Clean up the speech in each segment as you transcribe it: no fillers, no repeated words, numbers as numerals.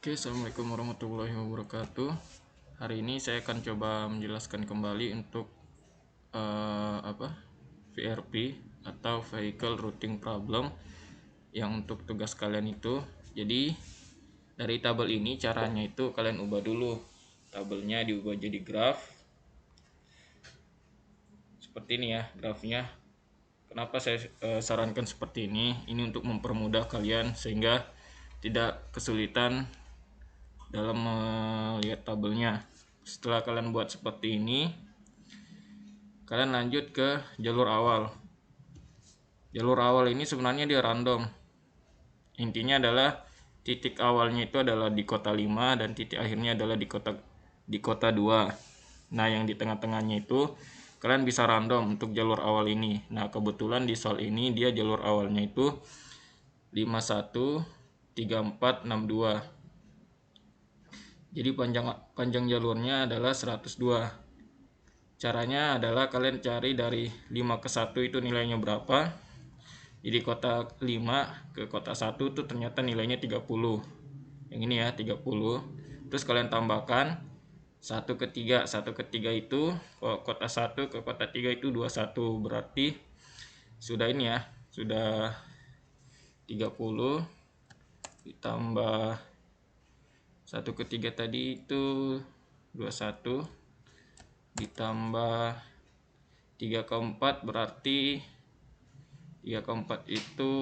Oke, assalamualaikum warahmatullahi wabarakatuh. Hari ini saya akan coba menjelaskan kembali untuk VRP atau Vehicle Routing Problem yang untuk tugas kalian itu. Jadi dari tabel ini caranya itu kalian ubah dulu, tabelnya diubah jadi graf seperti ini ya grafnya. Kenapa saya sarankan seperti ini? Ini untuk mempermudah kalian sehingga tidak kesulitan dalam melihat tabelnya. Setelah kalian buat seperti ini, kalian lanjut ke jalur awal. Jalur awal ini sebenarnya dia random. Intinya adalah titik awalnya itu adalah di kota 5 dan titik akhirnya adalah di kota 2. Nah, yang di tengah-tengahnya itu kalian bisa random untuk jalur awal ini. Nah, kebetulan di soal ini dia jalur awalnya itu 51 34 62. Jadi panjang jalurnya adalah 102. Caranya adalah kalian cari dari 5 ke 1 itu nilainya berapa. Jadi kota 5 ke kota 1 itu ternyata nilainya 30. Yang ini ya 30. Terus kalian tambahkan 1 ke 3. 1 ke 3 itu kota 1 ke kota 3 itu 21. Berarti sudah ini ya, sudah 30 ditambah 1 ke 3 tadi itu 21 ditambah 3 ke 4 berarti 3 ke 4 itu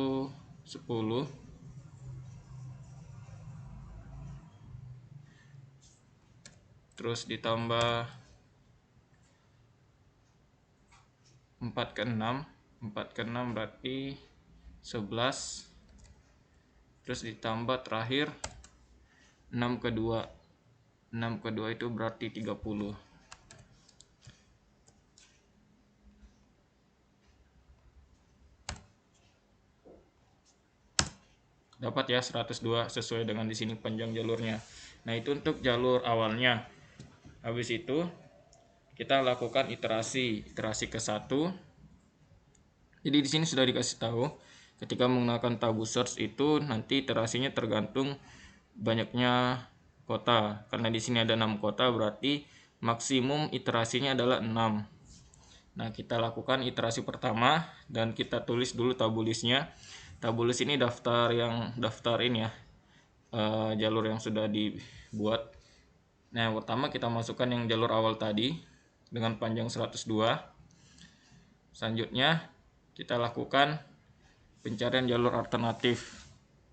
10. Terus ditambah 4 ke 6. 4 ke 6 berarti 11. Terus ditambah terakhir 6 ke 2. 6 ke 2 itu berarti 30. Dapat ya 102 sesuai dengan di sini panjang jalurnya. Nah, itu untuk jalur awalnya. Habis itu kita lakukan iterasi ke 1. Jadi di sini sudah dikasih tahu ketika menggunakan tabu search itu nanti iterasinya tergantung banyaknya kota. Karena di sini ada 6 kota berarti maksimum iterasinya adalah 6. Nah, kita lakukan iterasi pertama dan kita tulis dulu tabulisnya. Tabulis ini daftar ini ya, jalur yang sudah dibuat. Nah, yang pertama kita masukkan yang jalur awal tadi dengan panjang 102. Selanjutnya kita lakukan pencarian jalur alternatif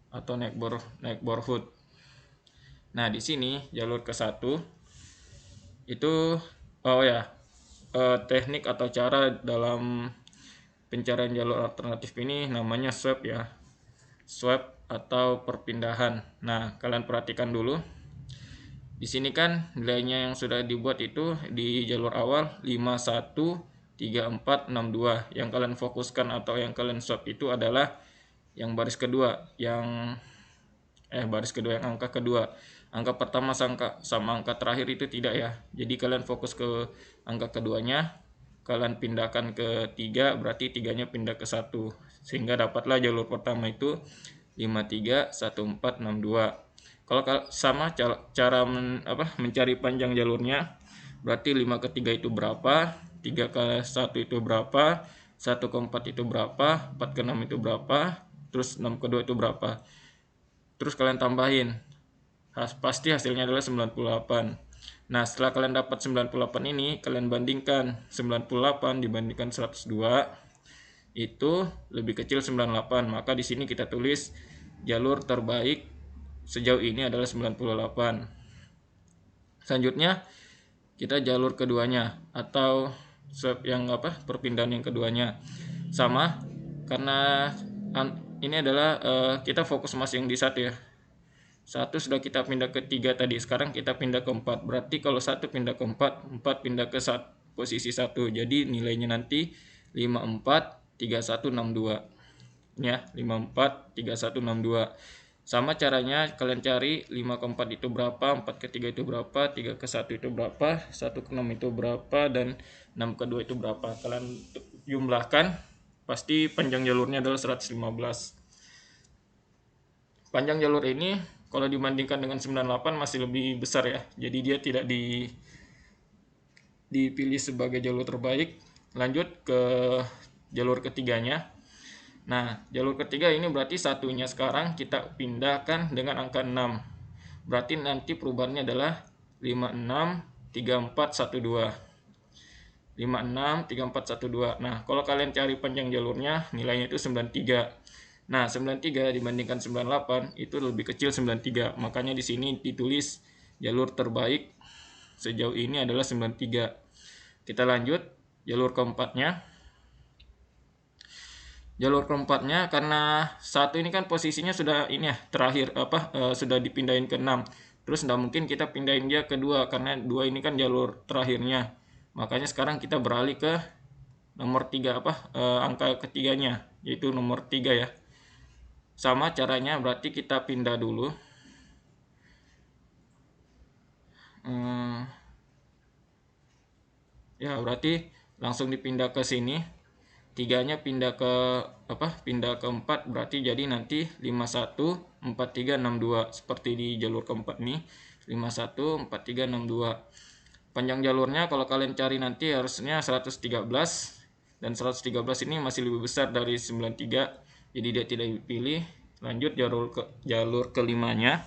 atau neighborhood. Nah, di sini jalur ke 1 itu teknik atau cara dalam pencarian jalur alternatif ini namanya swap ya. Swap atau perpindahan. Nah, kalian perhatikan dulu. Di sini kan nilainya yang sudah dibuat itu di jalur awal 51 34 62. Yang kalian fokuskan atau yang kalian swap itu adalah yang baris kedua, yang angka kedua. Angka pertama sama angka terakhir itu tidak ya. Jadi kalian fokus ke angka keduanya, kalian pindahkan ke 3, berarti 3-nya pindah ke 1. Sehingga dapatlah jalur pertama itu 53 14 62. Kalau sama cara mencari panjang jalurnya, berarti 5 ke 3 itu berapa, 3 ke 1 itu berapa, 1 ke 4 itu berapa, 4 ke 6 itu berapa, terus 6 ke 2 itu berapa. Terus kalian tambahin. Pasti hasilnya adalah 98. Nah, setelah kalian dapat 98 ini, kalian bandingkan 98 dibandingkan 102 itu lebih kecil 98. Maka di sini kita tulis jalur terbaik sejauh ini adalah 98. Selanjutnya kita jalur keduanya atau yang perpindahan yang keduanya sama, karena ini adalah kita fokus masih yang di 1 ya. 1 sudah kita pindah ke 3 tadi, sekarang kita pindah ke 4. Berarti kalau 1 pindah ke 4, 4 pindah ke posisi 1. Jadi nilainya nanti 54 31 62. Ya, 54 31 62. Sama caranya kalian cari 5 ke 4 itu berapa, 4 ke 3 itu berapa, 3 ke 1 itu berapa, 1 ke 6 itu berapa, dan 6 ke 2 itu berapa. Kalian jumlahkan, pasti panjang jalurnya adalah 115. Panjang jalur ini kalau dibandingkan dengan 98 masih lebih besar ya. Jadi dia tidak dipilih sebagai jalur terbaik. Lanjut ke jalur ketiganya. Nah, jalur ketiga ini berarti satunya sekarang kita pindahkan dengan angka 6. Berarti nanti perubahannya adalah 56 34 12. 56 34 12. Nah, kalau kalian cari panjang jalurnya, nilainya itu 93. Nah, 93 dibandingkan 98 itu lebih kecil 93. Makanya di sini ditulis jalur terbaik sejauh ini adalah 93. Kita lanjut jalur keempatnya. Jalur keempatnya karena satu ini kan posisinya sudah ini ya, terakhir sudah dipindahin ke 6. Terus tidak mungkin kita pindahin dia ke 2 karena 2 ini kan jalur terakhirnya. Makanya sekarang kita beralih ke nomor 3 angka ketiganya, yaitu nomor 3 ya. Sama caranya, berarti kita pindah dulu. Ya, berarti langsung dipindah ke sini. 3-nya pindah ke pindah ke 4, berarti jadi nanti 51 43 62 seperti di jalur keempat nih. 51 43 62. Panjang jalurnya kalau kalian cari nanti harusnya 113, dan 113 ini masih lebih besar dari 93, jadi dia tidak dipilih. Lanjut jalur kelimanya.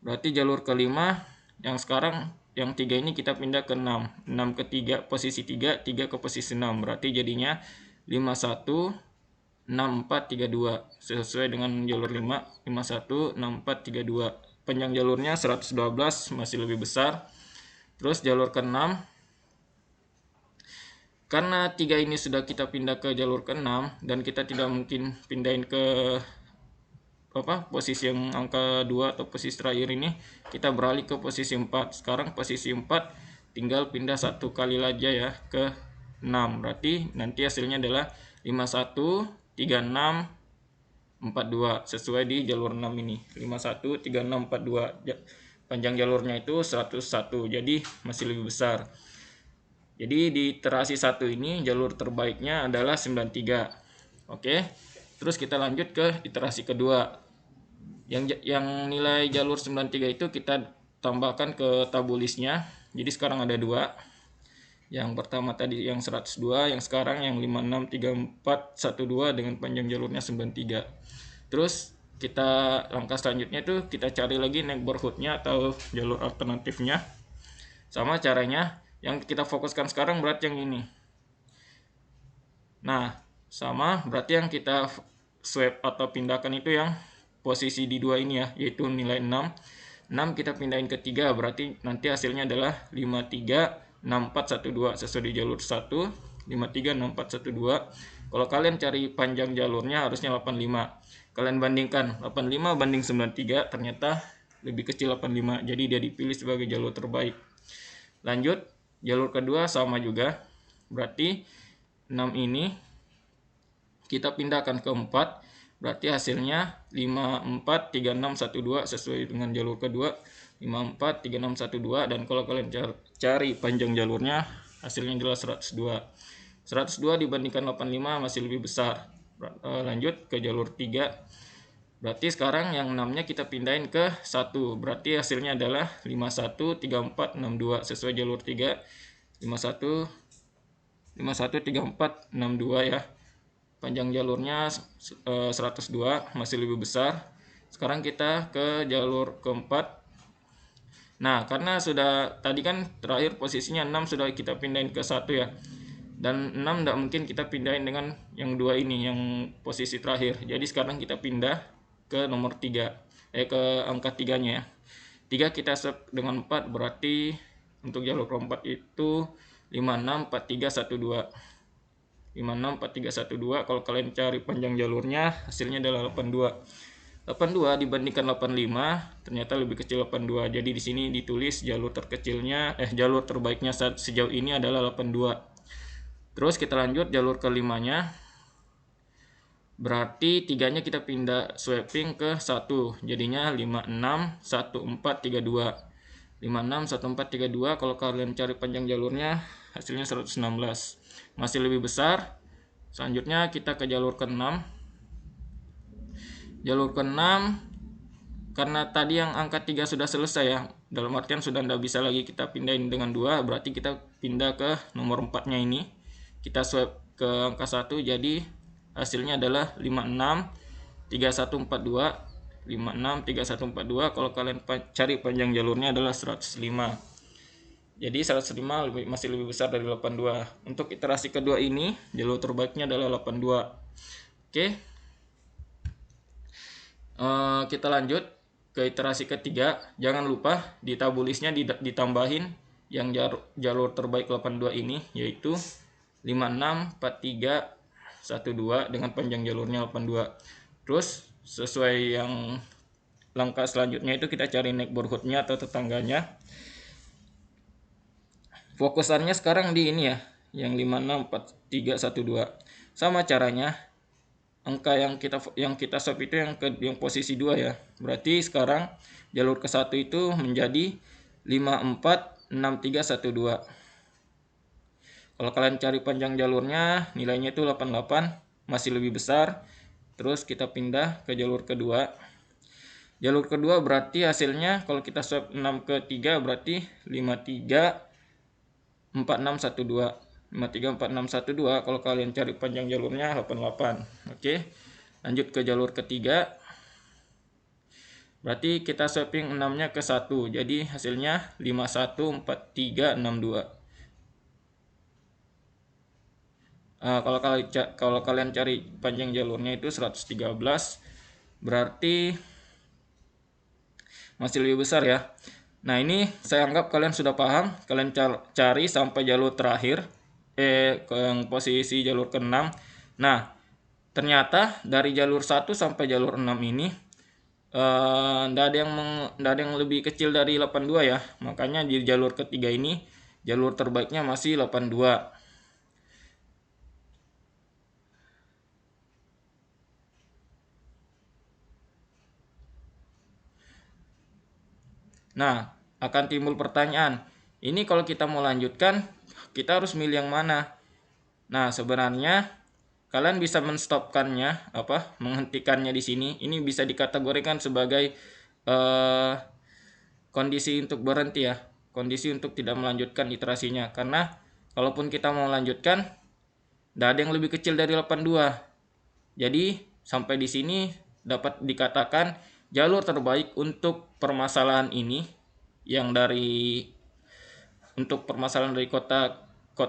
Berarti jalur kelima yang sekarang yang 3 ini kita pindah ke 6. 6 ke 3 posisi 3, 3 ke posisi 6. Berarti jadinya 51 64 32 sesuai dengan jalur 5. 51 64 32. Panjang jalurnya 112, masih lebih besar. Terus jalur ke-6, karena 3 ini sudah kita pindah ke jalur ke-6 dan kita tidak mungkin pindahin ke posisi yang angka 2 atau posisi terakhir ini, kita beralih ke posisi 4. Sekarang posisi 4 tinggal pindah satu kali aja ya ke 6. Berarti nanti hasilnya adalah 51 36 42 sesuai di jalur 6 ini. 51 36 42. Panjang jalurnya itu 101, jadi masih lebih besar. Jadi di iterasi 1 ini jalur terbaiknya adalah 93. Oke. Terus kita lanjut ke iterasi kedua. Yang nilai jalur 93 itu kita tambahkan ke tabulisnya. Jadi sekarang ada 2. Yang pertama tadi yang 102, yang sekarang yang 56 34 12 dengan panjang jalurnya 93. Terus kita langkah selanjutnya itu kita cari lagi neighborhoodnya atau jalur alternatifnya. Sama caranya, yang kita fokuskan sekarang berarti yang ini. Nah, sama berarti yang kita swap atau pindahkan itu yang posisi di 2 ini ya, yaitu nilai 6. 6 kita pindahin ke 3, berarti nanti hasilnya adalah 53 64 12 sesuai di jalur 1. 53 64 12. Kalau kalian cari panjang jalurnya harusnya 85. Kalian bandingkan 85 banding 93, ternyata lebih kecil 85, jadi dia dipilih sebagai jalur terbaik. Lanjut jalur kedua sama juga, berarti 6 ini kita pindahkan ke 4, berarti hasilnya 54 36 12 sesuai dengan jalur kedua. 54 36 12, dan kalau kalian cari panjang jalurnya hasilnya adalah 102. 102 dibandingkan 85 masih lebih besar. Lanjut ke jalur 3. Berarti sekarang yang 6-nya kita pindahin ke 1. Berarti hasilnya adalah 51 34 62 sesuai jalur 3. 51 34 62 ya. Panjang jalurnya 102, masih lebih besar. Sekarang kita ke jalur keempat. Nah, karena sudah tadi kan terakhir posisinya 6 sudah kita pindahin ke 1 ya. Dan 6 tidak mungkin kita pindahin dengan yang 2 ini, yang posisi terakhir. Jadi sekarang kita pindah ke nomor 3, ke angka 3-nya ya. 3 kita swap dengan 4, berarti untuk jalur keempat itu 56 43 12. 56 43 12. Kalau kalian cari panjang jalurnya hasilnya adalah 82. 82 dibandingkan 85 ternyata lebih kecil 82. Jadi di sini ditulis jalur terkecilnya jalur terbaiknya sejauh ini adalah 82. Terus kita lanjut jalur kelimanya. Berarti 3-nya kita pindah swapping ke 1. Jadinya 56 14 32. 56 14 32. Kalau kalian cari panjang jalurnya hasilnya 116. Masih lebih besar. Selanjutnya kita ke jalur ke-6. Jalur ke-6 karena tadi yang angka 3 sudah selesai ya, dalam artian sudah tidak bisa lagi kita pindahin dengan 2, berarti kita pindah ke nomor 4-nya ini. Kita swap ke angka 1, jadi hasilnya adalah 563142. 563142. Kalau kalian cari panjang jalurnya adalah 105. Jadi 105 masih lebih besar dari 82. Untuk iterasi kedua ini jalur terbaiknya adalah 82. Oke. Kita lanjut ke iterasi ketiga. Jangan lupa di tabulisnya ditambahin yang jalur terbaik 82 ini, yaitu 564312 dengan panjang jalurnya 82. Terus sesuai yang langkah selanjutnya itu kita cari neighborhoodnya atau tetangganya. Fokusannya sekarang di ini ya, yang 564312. Sama caranya, angka yang kita swap itu yang posisi 2 ya. Berarti sekarang jalur ke 1 itu menjadi 546312. Kalau kalian cari panjang jalurnya, nilainya itu 88, masih lebih besar. Terus kita pindah ke jalur kedua. Jalur kedua berarti hasilnya kalau kita swap 6 ke 3 berarti 534612. 534612. Kalau kalian cari panjang jalurnya 88. Oke. Lanjut ke jalur ketiga. Berarti kita swapping 6-nya ke 1. Jadi hasilnya 514362. Kalau kalian cari panjang jalurnya itu 113, berarti masih lebih besar ya. Nah, ini saya anggap kalian sudah paham. Kalian cari sampai jalur terakhir, ke yang posisi jalur ke-6. Nah, ternyata dari jalur 1 sampai jalur 6 ini nggak ada yang lebih kecil dari 82 ya. Makanya di jalur ketiga ini jalur terbaiknya masih 82. Nah, akan timbul pertanyaan, ini kalau kita mau lanjutkan, kita harus milih yang mana? Nah, sebenarnya kalian bisa menstopkannya, menghentikannya di sini. Ini bisa dikategorikan sebagai kondisi untuk berhenti ya, kondisi untuk tidak melanjutkan iterasinya. Karena kalaupun kita mau lanjutkan, tidak ada yang lebih kecil dari 82. Jadi sampai di sini dapat dikatakan jalur terbaik untuk permasalahan ini yang untuk permasalahan dari kota 5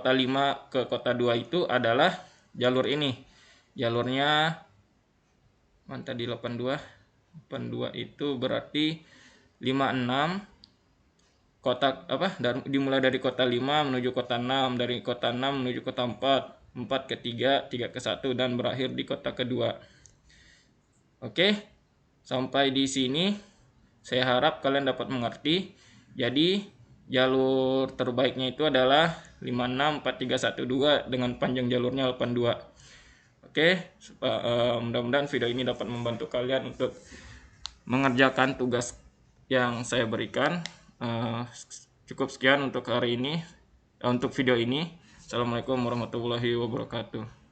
ke kota 2 itu adalah jalur ini. Jalurnya mana tadi 82? 82 itu berarti 56 dimulai dari kota 5 menuju kota 6, dari kota 6 menuju kota 4, 4 ke 3, 3 ke 1 dan berakhir di kota kedua. Oke, sampai di sini saya harap kalian dapat mengerti. Jadi jalur terbaiknya itu adalah 564312 dengan panjang jalurnya 82. Oke, mudah-mudahan video ini dapat membantu kalian untuk mengerjakan tugas yang saya berikan. Cukup sekian untuk hari ini, untuk video ini. Assalamualaikum warahmatullahi wabarakatuh.